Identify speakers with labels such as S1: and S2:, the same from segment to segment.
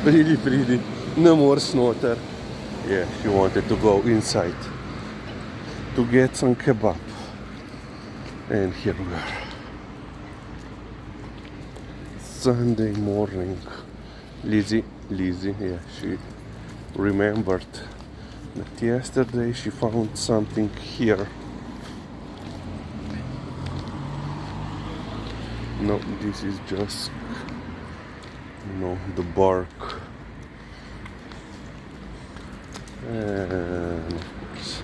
S1: Really pretty. No more snorter. Yeah, she wanted to go inside to get some kebab. And here we are. Sunday morning. Lizzie, yeah, she remembered that yesterday she found something here. No, this is just, the bark. And of course,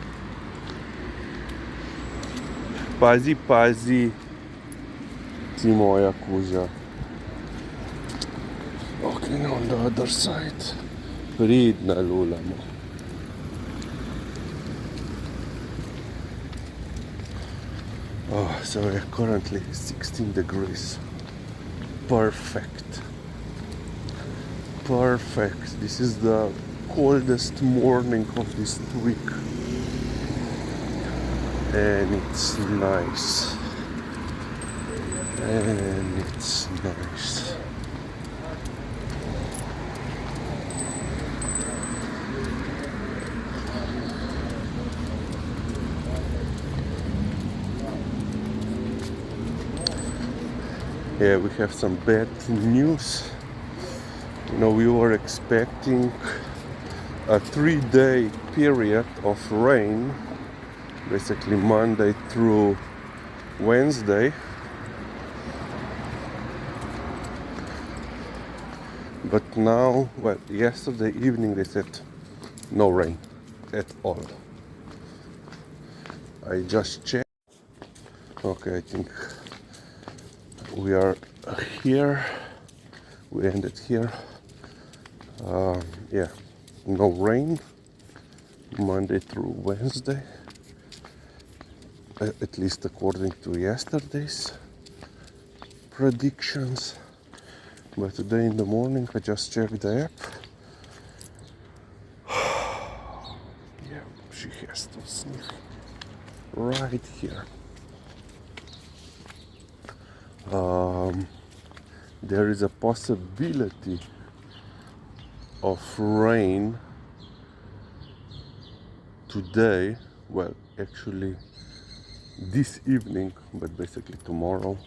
S1: pazi, ti moja kuža. Okay, on the other side. Pridna lulamo. Oh, so we're currently 16 degrees. Perfect. This is the coldest morning of this week. And it's nice. Yeah, we have some bad news. We were expecting a 3-day period of rain, basically Monday through Wednesday. But now, yesterday evening they said no rain at all. I just checked. Okay, I think we are here. We ended here. Yeah, no rain Monday through Wednesday, at least according to yesterday's predictions. But today in the morning I just checked the app. Yeah, she has to sniff right here. There is a possibility of rain today. Well, actually this evening, but basically tomorrow.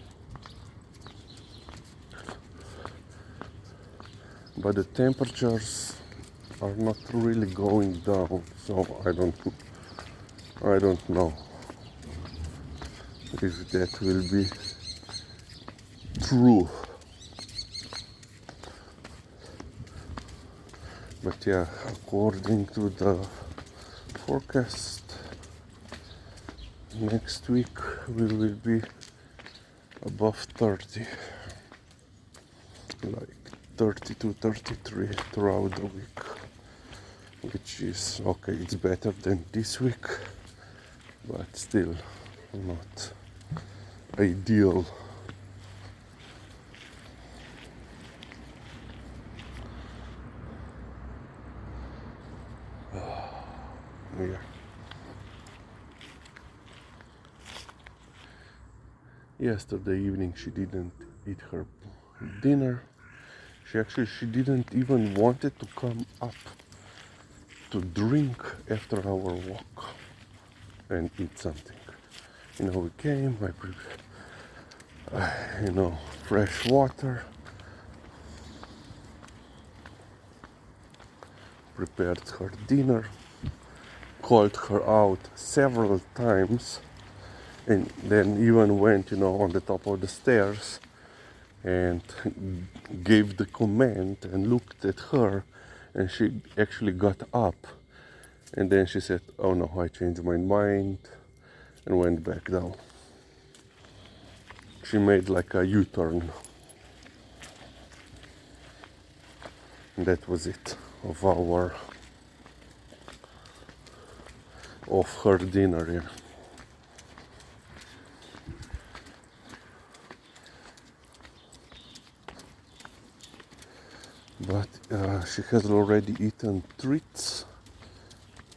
S1: But the temperatures are not really going down, so I don't know if that will be true. But yeah, according to the forecast, next week we will be above 30, like 32, 33 throughout the week, which is okay. It's better than this week, but still not ideal. Yeah. Yesterday evening she didn't eat her dinner. She didn't even wanted to come up to drink after our walk and eat something. We came, I prepared, fresh water, prepared her dinner, called her out several times, and then even went, on the top of the stairs and gave the command and looked at her, and she actually got up, and then she said, "Oh no, I changed my mind," and went back down. She made like a U-turn. And that was it of her dinner. Yeah. But she has already eaten treats,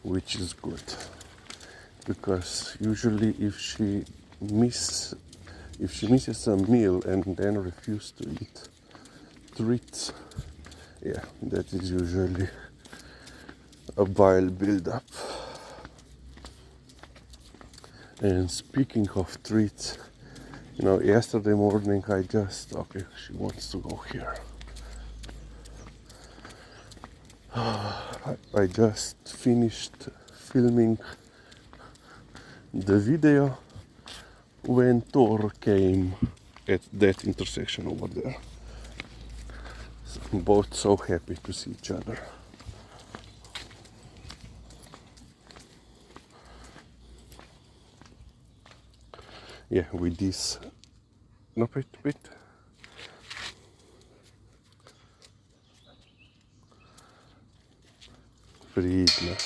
S1: which is good, because usually if she misses a meal and then refuses to eat treats, Yeah, that is usually a bile buildup. And speaking of treats, yesterday morning okay, she wants to go here. I just finished filming the video when Thor came at that intersection over there. So both so happy to see each other. Yeah, with this, no, wait. Вредно.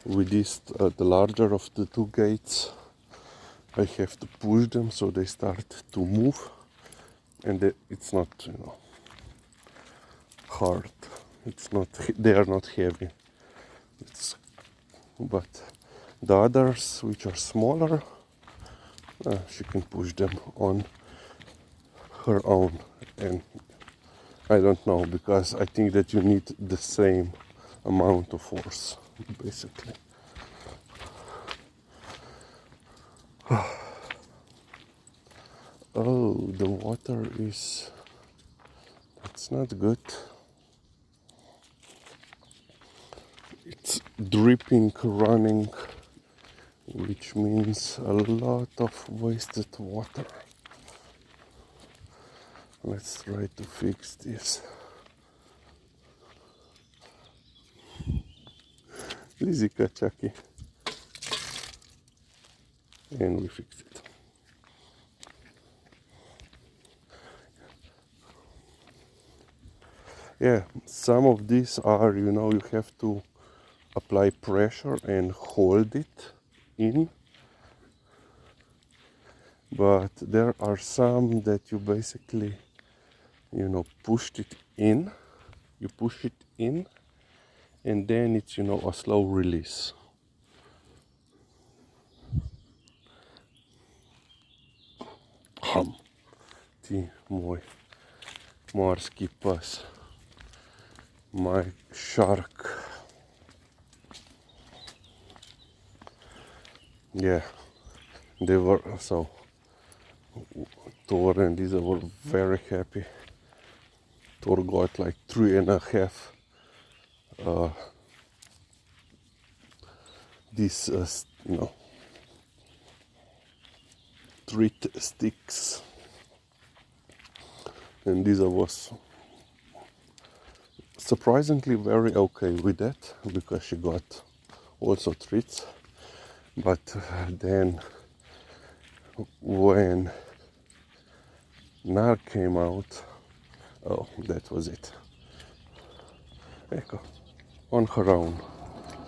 S1: With this, the larger of the two gates, I have to push them so they start to move, and it's not, hard. It's not. They are not heavy. But the others, which are smaller, she can push them on her own, and I don't know, because I think that you need the same amount of force, basically. Oh, the water is... That's not good. It's dripping, running, which means a lot of wasted water. Let's try to fix this. Lizzie Kachaki. And we fixed it. Yeah, some of these are, you have to apply pressure and hold it in. But there are some that you basically, pushed it in. You push it in, and then it's, a slow release. Ti moj morski pas. My shark. Yeah, they were so. Thor and Lisa were very happy. Thor got like 3.5 these, treat sticks, and Lisa was surprisingly very okay with that because she got also treats. But then when Nar came out, oh, that was it. Echo, on her own,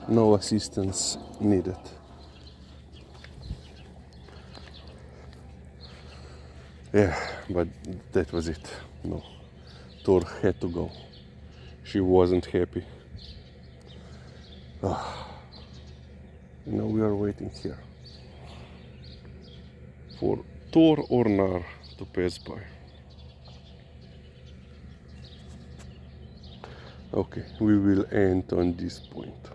S1: no assistance needed. Yeah, but that was it. No, Thor had to go. She wasn't happy. Now we are waiting here for Thor or Nar to pass by. Okay, we will end on this point.